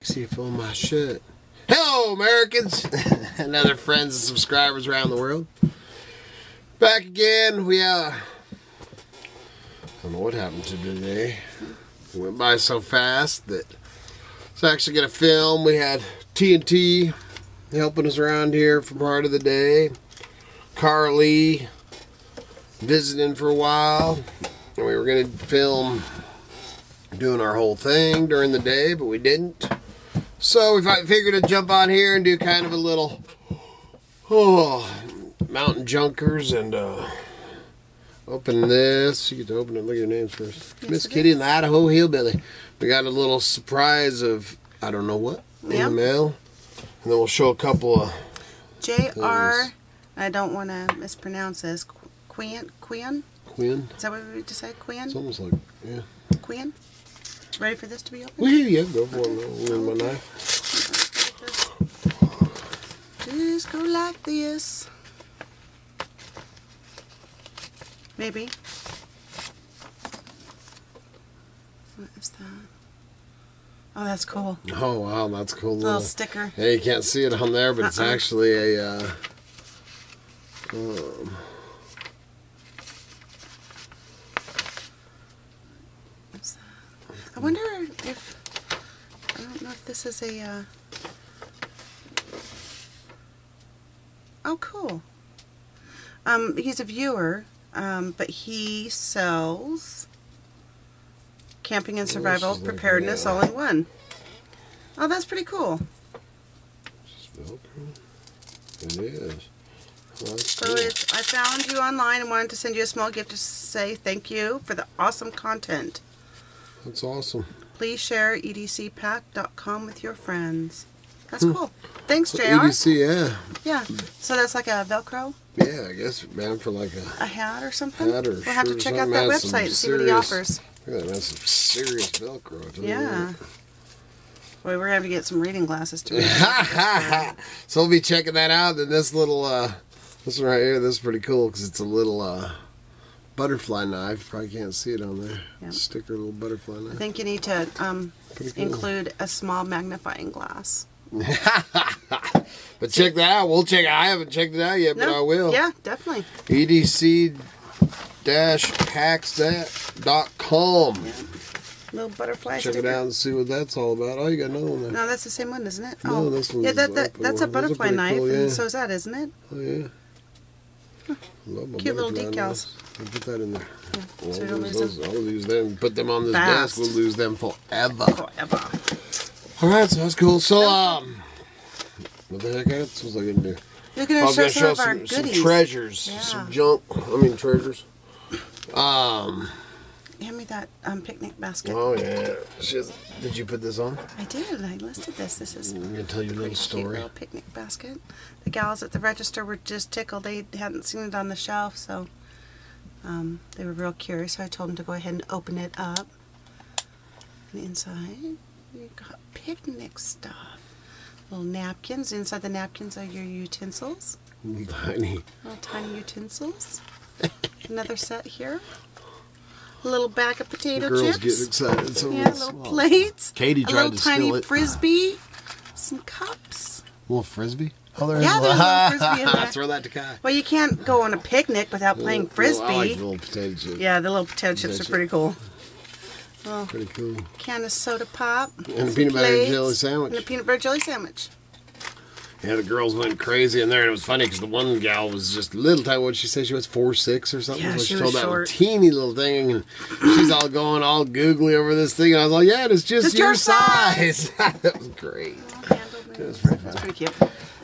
See if all my shit. Hello, Americans and other friends and subscribers around the world. Back again. We I don't know what happened to today. It went by so fast that it's actually gonna film. We had TNT helping us around here for part of the day. Carly visiting for a while, and we were gonna film doing our whole thing during the day, but we didn't. So we figured to jump on here and do kind of a little mountain junkers and open this. You get to open it. Look at your names first. Yes, Miss Kitty and the Idaho Hillbilly. We got a little surprise of I don't know what in the mail, and then we'll show a couple of JR. I don't want to mispronounce this. Queen. Is that what we just said? Queen. It's almost like Queen. Ready for this to be open? Well, yeah, go for it. With my knife. Just go like this. Maybe. What is that? Oh, that's cool. Oh, wow, that's cool. Little sticker. Yeah, you can't see it on there, but it's actually a... What's that? I wonder if... I don't know if this is a... Oh, cool. He's a viewer, but he sells camping and survival preparedness all in one. Oh, that's pretty cool. It's Velcro. It is. Oh, so cool. I found you online and wanted to send you a small gift to say thank you for the awesome content. That's awesome. Please share edcpack.com with your friends. That's cool. Thanks, JR. EDC, yeah. Yeah. So that's like a Velcro? Yeah, I guess, man, for like a hat or something? Hat or we'll have to check out that website and see what he offers. Look at that, that's some serious Velcro. Yeah. Boy, we're having to get some reading glasses to read. So we'll be checking that out. And this little, this one right here, this is pretty cool because it's a little butterfly knife. Probably can't see it on there. Yep. Sticker, little butterfly knife. I think you need to include a small magnifying glass. But check that out. We'll check. I haven't checked it out yet, but I will. Yeah, definitely. EDC-packs.com. Yeah. Little butterfly Check sticker. it out and see what that's all about. Oh, you got another one there. No, that's the same one, isn't it? No, this one's that's a butterfly knife, cool, and so is that, isn't it? Oh, yeah. Love my cute little decals. Knives. I'll put that in there. Yeah. Well, So we don't lose them. I'll lose them. Put them on this Fast. desk. We'll lose them forever. Forever. All right, so that's cool. So, what the heck? What was I going to do? You're going to show some of our goodies. Some treasures. Some junk. I mean, treasures. Hand me that picnic basket. Oh, yeah. Did you put this on? I did. I listed this. This is I'm going to tell you a little story. Cute little picnic basket. The gals at the register were just tickled. They hadn't seen it on the shelf, so they were real curious. So I told them to go ahead and open it up. And inside, you got picnic stuff. Little napkins. Inside the napkins are your utensils. Tiny. Little tiny utensils. Another set here. A little bag of potato the girls chips. Get excited. So little plates. Katie tried to steal it. A little tiny frisbee. Some cups. A little frisbee? Oh, there's there's a little frisbee in there. Throw that to Kai. Well, you can't go on a picnic without playing frisbee. I like the little potato chips. Yeah, the little potato chips are pretty cool. Well, pretty cool. Can of soda pop. And a peanut butter and jelly sandwich. And a peanut butter jelly sandwich. Yeah, the girls went crazy in there, and it was funny because the one gal was just a little tiny. What did she say? She was 4'6" or something. Yeah, so she told was that short. Teeny little thing, and she's all going all googly over this thing. And I was like, "Yeah, it's just your size." That was great. It was pretty fun. That's pretty cute.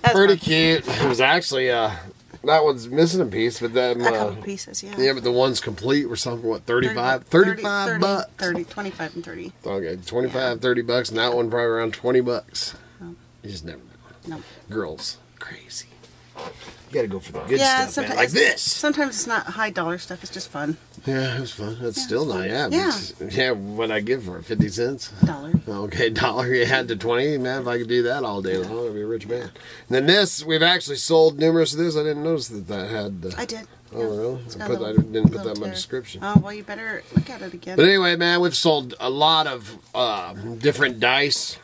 Pretty cute. It was actually that one's missing a piece, but then a couple pieces, yeah. Yeah, but the one's complete. We're selling for what, 35 bucks. 25 and 30. Okay, 25, 30 bucks, and that one probably around 20 bucks. Oh. You just never know. No. Girls, crazy. You gotta go for the good stuff, man. Like this. Sometimes it's not high dollar stuff. It's just fun. Yeah, it was fun. It's still not. Yeah. Yeah. What I give for it? 50 cents. $1. Okay, $1. You had to 20. Man, if I could do that all day long, I'd be a rich man. And then this, we've actually sold numerous of this. I didn't notice that had. I did. Oh, really? I didn't put that in my description. Oh, well, you better look at it again. But anyway, man, we've sold a lot of different dice.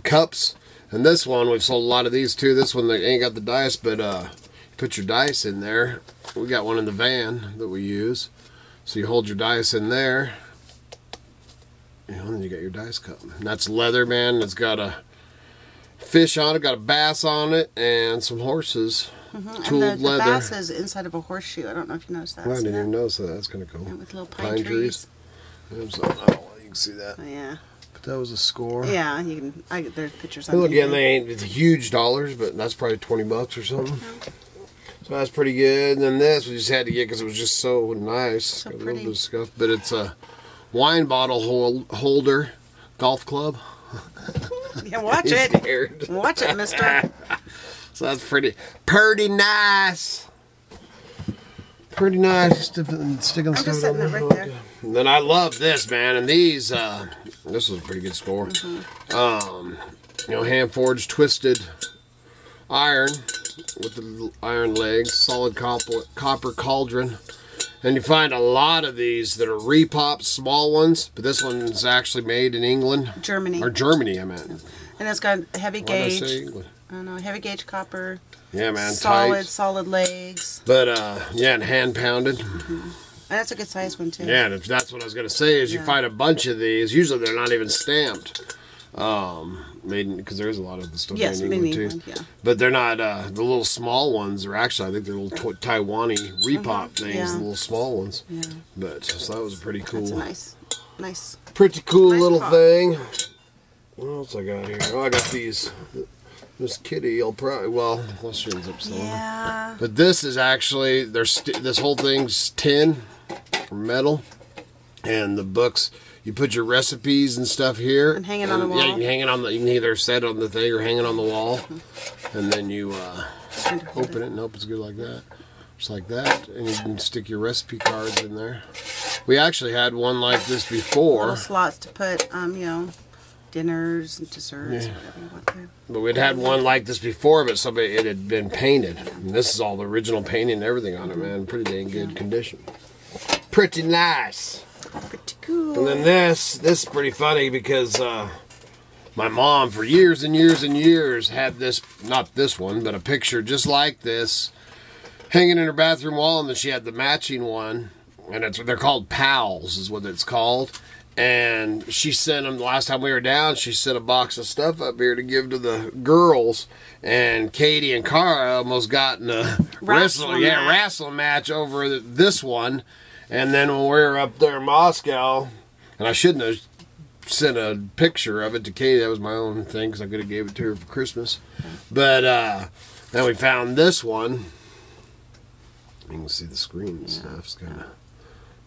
cups. And this one, we've sold a lot of these too. This one, they ain't got the dice, but put your dice in there. We got one in the van that we use. So you hold your dice in there. You know, and then you got your dice cup. And that's leather, man. It's got a fish on it, got a bass on it, and some horses. Tooled and the leather. bass is inside of a horseshoe. I don't know if you noticed that. I didn't even notice that. That's kind of cool. Yeah, with little pine trees. There's, I don't know if you can see that. Oh, yeah. But that was a score. Yeah, you can. There's pictures on Well, again, eBay. they ain't huge dollars, but that's probably $20 or something. So that's pretty good. And then this we just had to get because it was just so nice. So got a pretty. little bit of scuff, but it's a wine bottle holder, golf club. Yeah, watch He's it. scared. Watch it, mister. So that's pretty nice. Pretty nice. Sticking I'm stuff just setting it right there. And then I love this, man. And these, this was a pretty good score. You know, hand forged twisted iron with the iron legs, solid copper cauldron. And you find a lot of these that are repop, small ones, but this one's actually made in England. Germany. Or Germany, I meant. And it's got heavy Why did I gauge. say England? I don't know, heavy gauge copper. Yeah, man, tight. Solid legs. But, yeah, and hand pounded. And that's a good size one, too. Yeah, and that's what I was going to say is you find a bunch of these. Usually they're not even stamped. Made because there's a lot of the stuff Yes, made in England, too. yeah. But they're not, the little small ones are actually, I think they're little Taiwanese repop things, yeah. the little small ones. Yeah. But, so that was a pretty cool. That's a nice. Pretty cool nice little pop. thing. What else I got here? Oh, I got these. This kitty, you'll probably, well, unless she ends up selling them. Yeah. But this is actually, this whole thing's tin or metal. And the books, you put your recipes and stuff here. And hang it on the wall. Yeah, you can hang it on you can either set it on the thing or hang it on the wall. And then you open it and hope it's good like that. Just like that. And you can stick your recipe cards in there. We actually had one like this before. Little slots to put, you know, dinners and desserts, whatever you want there. But we'd had one like this before, but it had been painted. And this is all the original painting and everything on it, man. Pretty dang good condition. Pretty nice. Pretty cool. And then this is pretty funny because my mom for years and years and years had this, not this one, but a picture just like this hanging in her bathroom wall, and then she had the matching one, and they're called pals is what it's called. And she sent them, the last time we were down, she sent a box of stuff up here to give to the girls. And Katie and Cara almost got in a wrestling match over this one. And then when we were up there in Moscow, and I shouldn't have sent a picture of it to Katie, that was my own thing, because I could have gave it to her for Christmas. But then we found this one. You can see the screen and stuff. It's kind of...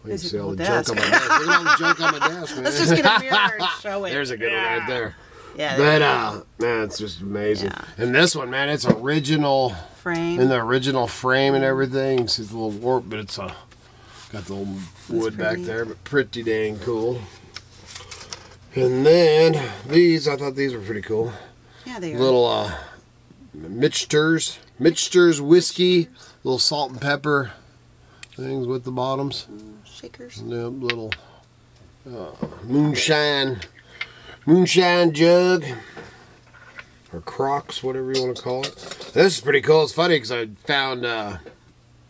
You can see all the junk on my desk. Look at all the junk on my desk, man. Let's just get a mirror and show it. There's a good one right there. Yeah. But, man, it's just amazing. Yeah. And this one, man, it's original. Frame. In the original frame and everything. You see it's a little warped, but it's got the little wood back there, but pretty dang cool. And then these, I thought these were pretty cool. Yeah, they are. Little Michter's whiskey, little salt and pepper things with the bottoms. Shakers. And then little moonshine jug or Crocs, whatever you want to call it. This is pretty cool. It's funny because I found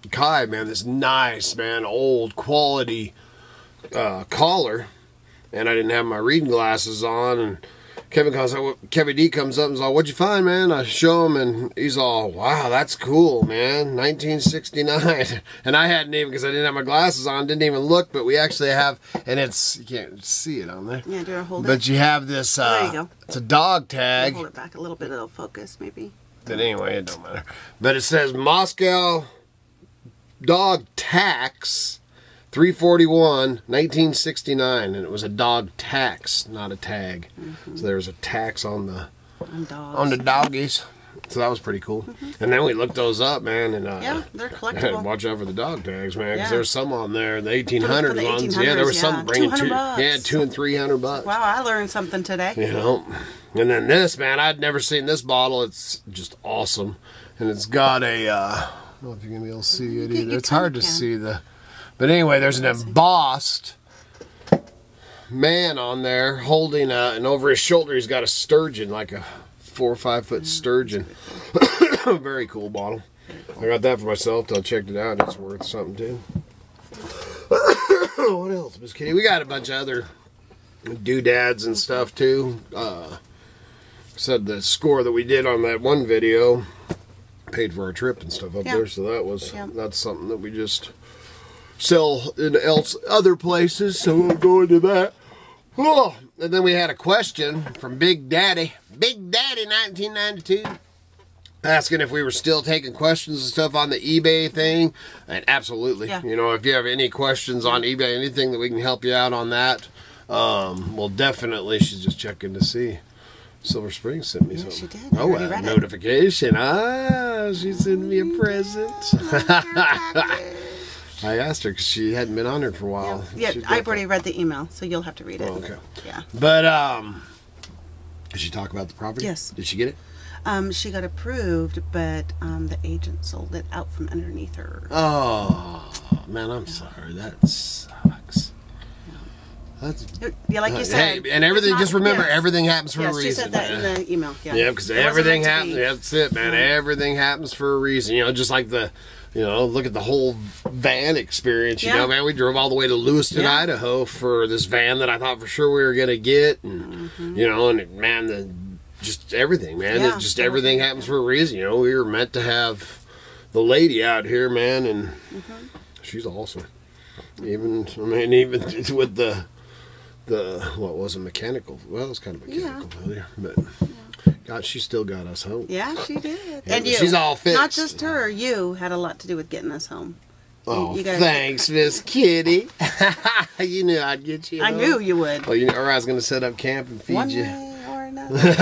Kai, man, this nice, man, old quality collar, and I didn't have my reading glasses on, and Kevin D comes up and is like, "What'd you find, man?" I show him, and he's all, "Wow, that's cool, man, 1969." And I hadn't even, because I didn't have my glasses on, didn't even look, but we actually have, and it's, you can't see it on there. Yeah, do I hold it? But you have this, there you go. It's a dog tag. Hold it back a little bit, it'll focus, maybe. But anyway, it don't matter. But it says Moscow Dog Tax 341 1969, and it was a dog tax, not a tag. So there was a tax on the doggies. So that was pretty cool. And then we looked those up, man, and yeah, they're collectible. watch out for the dog tags, man, because Yeah. there's some on there, the 1800 the ones. Yeah, there was 1800s, some bringing $200. $200 and $300. Wow, I learned something today. You know, and then this, man, I'd never seen this bottle. It's just awesome, and it's got a. I don't know if you're gonna be able to see it either. It's hard to see the. But anyway, there's an embossed man on there holding and over his shoulder he's got a sturgeon, like a 4 or 5 foot sturgeon. Very cool bottle. I got that for myself. I checked it out. It's worth something too. What else, Miss Kitty? We got a bunch of other doodads and stuff too. Said the score that we did on that one video paid for our trip and stuff up there, so that's something that we just sell in other places, so we'll go into that. Oh, and then we had a question from Big Daddy 1992, asking if we were still taking questions and stuff on the eBay thing. And absolutely, you know, if you have any questions on eBay, anything that we can help you out on that, well, definitely. She's just checking to see. Silver Springs sent me something. She did. Oh, a notification. She sent me a present. I asked her because she hadn't been on her for a while. Yeah, I've already read the email, so you'll have to read it. Oh, okay. Yeah. But, did she talk about the property? Yes. Did she get it? She got approved, but the agent sold it out from underneath her. Oh, man, I'm sorry. That sucks. Yeah, like you said. Hey, and everything, just remember, everything happens for a reason. She said that in the email. Yeah, because everything happens. That's it, man. Everything happens for a reason. You know, just like look at the whole van experience. You know, man, we drove all the way to Lewiston, Idaho for this van that I thought for sure we were going to get. And, you know, and man, just everything, man. Everything happens for a reason. You know, we were meant to have the lady out here, man, and she's awesome. Even with the what was a mechanical? Well, it was kind of mechanical failure, but God, she still got us home. Yeah, she did. And she's all fixed. Not just her. You had a lot to do with getting us home. Oh, thanks, Miss Kitty. You knew I'd get you home. I knew you would. Well, or I was going to set up camp and feed you. One way or another.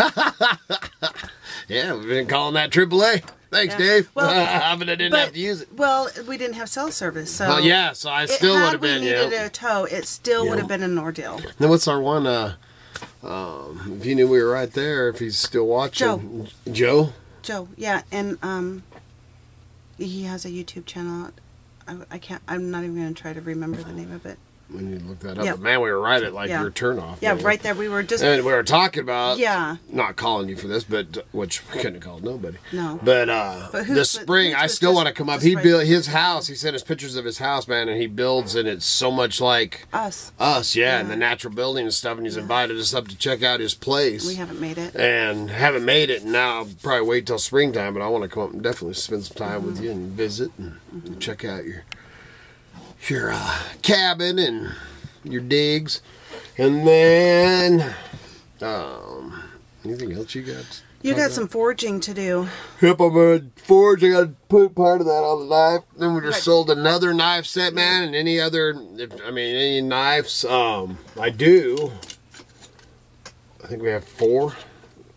Yeah, we've been calling that AAA. Thanks, Dave. Well, but I didn't have to use it. Well, we didn't have cell service, so. Well, yeah, so I still would have been. Had we needed a tow, it still would have been an ordeal. Then what's our one? If you knew we were right there, if he's still watching, Joe. Yeah, and he has a YouTube channel. I can't. I'm not even going to try to remember the name of it. We need to look that up. But man, we were right at your turnoff. Yeah, right there. We were just. And we were talking about. Not calling you for this, but which we couldn't have called nobody. No. But this spring, I still want to come up. He built his house. He sent us pictures of his house, man, and he builds, and it's so much like us. And the natural building and stuff. And he's invited us up to check out his place. We haven't made it. And now I'll probably wait till springtime, but I want to come up and definitely spend some time with you and visit and check out your cabin and your digs. And then anything else you got? You got some foraging to do. Yep, I'm gonna forge. I gotta put part of that on the knife. Then we just sold another knife set, man, and any other any knives I do. I think we have 4.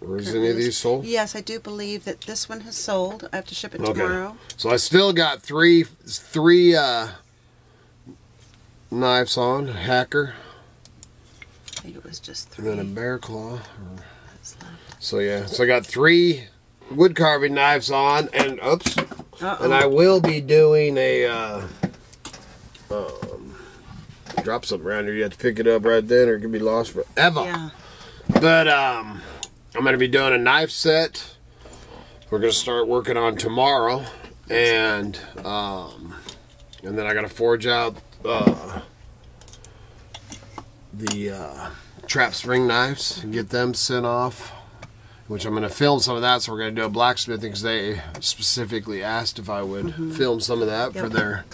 Or is any of these sold? Yes, I do believe that this one has sold. I have to ship it tomorrow. So I still got three knives on, hacker. I think it was just 3. And then a bear claw. So yeah, so I got 3 wood carving knives on, and and I will be doing a drop something around here. You have to pick it up right then, or it could be lost forever. Yeah. But I'm gonna be doing a knife set. We're gonna start working on tomorrow, and then I gotta forge out the trap spring knives and get them sent off, which I'm going to film some of that. So we're going to do a blacksmithing because they specifically asked if I would film some of that for their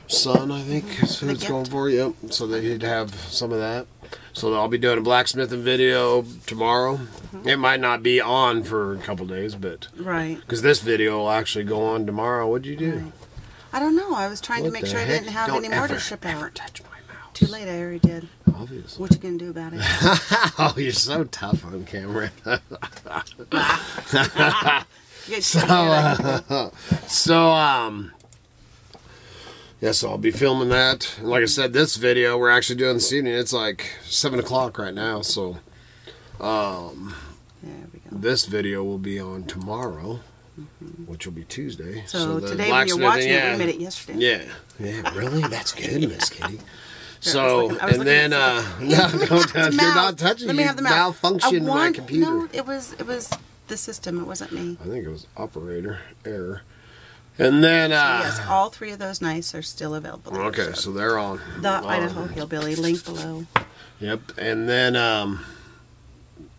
son, I think is who it's going for. Yep. So they'd have some of that. So I'll be doing a blacksmithing video tomorrow. It might not be on for a couple days, but because this video will actually go on tomorrow. What'd you do? I don't know. I was trying to make sure I didn't have any more to ship out. Don't touch my mouse. Too late. I already did. Obviously. What you gonna do about it? Oh, you're so tough on camera. So I'll be filming that. And like I said, this video we're actually doing this evening. It's like 7 o'clock right now, so there we go. This video will be on tomorrow. Which will be Tuesday. So today when you're watching it, we made it yesterday. Yeah, really? That's good, Miss Kitty. So, I was and then, no, don't touch. You're not touching. Let me have the mouth. Malfunction my computer. No, it was the system. It wasn't me. I think it was operator error. And then, so yes, all 3 of those knives are still available. Okay, so they're on. The Idaho Hillbilly, link below. Yep, and then,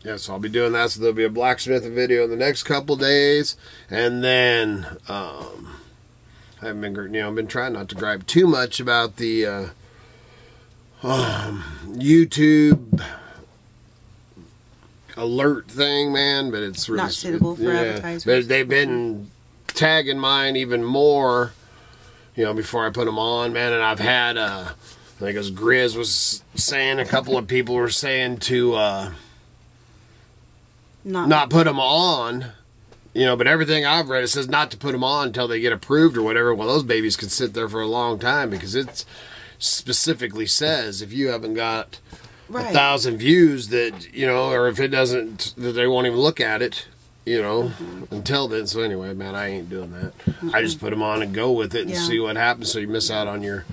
yeah, so I'll be doing that. So there'll be a blacksmithing video in the next couple days, and then I haven't been, I've been trying not to gripe too much about the YouTube alert thing, man. But it's really not suitable for advertisers. But they've been tagging mine even more, before I put them on, man. And I've had, I think as Grizz was saying, a couple of people were saying to not put them on, but everything I've read, it says not to put them on until they get approved or whatever. Well, those babies can sit there for a long time because it specifically says if you haven't got 1,000 views that, or if it doesn't, that they won't even look at it, until then. So anyway, man, I ain't doing that. I just put them on and go with it and see what happens, so you miss out on your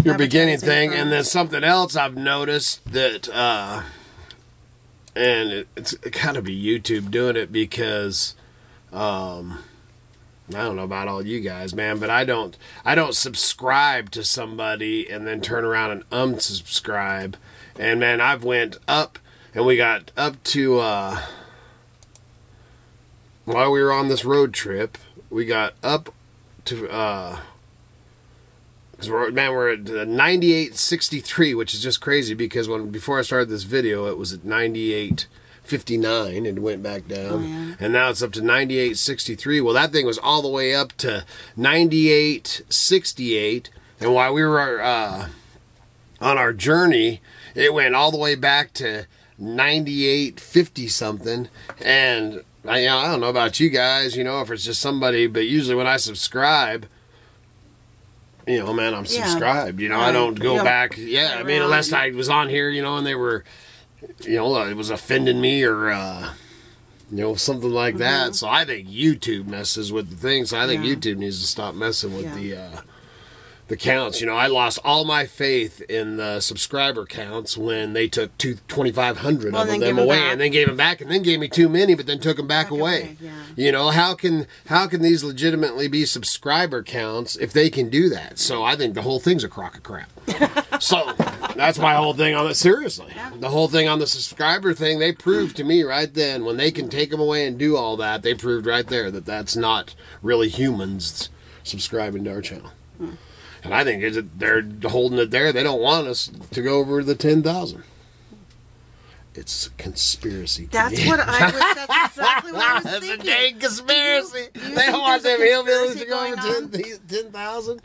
beginning thing. And then something else I've noticed that, and it's gotta be YouTube doing it because, I don't know about all you guys, man, but I don't subscribe to somebody and then turn around and unsubscribe. And man, I've went up, and we got up to, while we were on this road trip, we got up to, because we're at 98.63, which is just crazy because before I started this video, it was at 98.59 and went back down, and now it's up to 98.63. Well, that thing was all the way up to 98.68, and while we were on our journey, it went all the way back to 98.50 something, and I don't know about you guys, if it's just somebody, but usually when I subscribe, man, I'm subscribed. I don't go back. Yeah, I mean, unless I was on here, and they were, it was offending me or, something like that. So I think YouTube messes with the things. So I think YouTube needs to stop messing with the counts. I lost all my faith in the subscriber counts when they took 2,500 of them away and then gave them back and then gave me too many, but then took them back away. How can these legitimately be subscriber counts if they can do that? So I think the whole thing's a crock of crap. So that's my whole thing on it. Seriously, the whole thing on the subscriber thing, they proved to me right then when they can take them away and do all that. They proved right there that that's not really humans subscribing to our channel. And I think they're holding it there. They don't want us to go over the 10,000. It's a conspiracy. That's what I was. That's exactly what I was thinking. That's a dang conspiracy. They don't want them hillbillies to go over 10,000.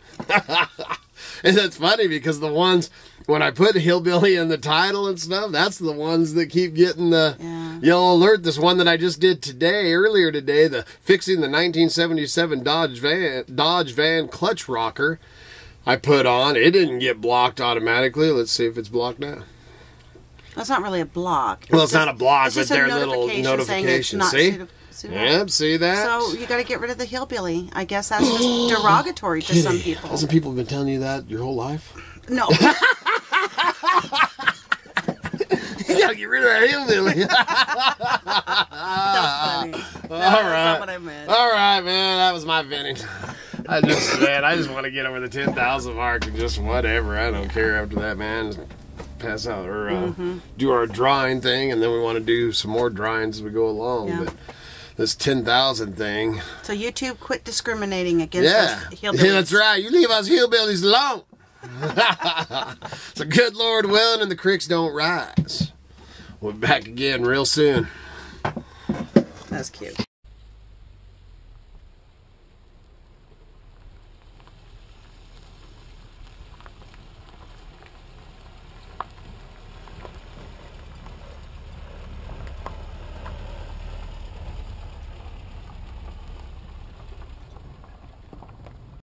And it's funny because the ones, when I put hillbilly in the title and stuff, that's the ones that keep getting the yellow alert. This one that I just did earlier today, the fixing the 1977 Dodge van clutch rocker. I put on. It didn't get blocked automatically. Let's see if it's blocked now. That's not really a block. Well, it's not a block, but their little notification. See? Yep, see that? So you got to get rid of the hillbilly. I guess that's just derogatory to some people. Hasn't people been telling you that your whole life? No. You got to get rid of that hillbilly. That's funny. All right. That's not what I meant. All right, man. That was my venting. I just want to get over the 10,000 mark and just whatever. I don't care after that, man. Just pass out or do our drawing thing, and then we want to do some more drawings as we go along. But this 10,000 thing. So YouTube, quit discriminating against us hillbillies. Yeah, that's right. You leave us hillbillies alone. So good Lord willing, and the creeks don't rise. We'll be back again real soon. That's cute.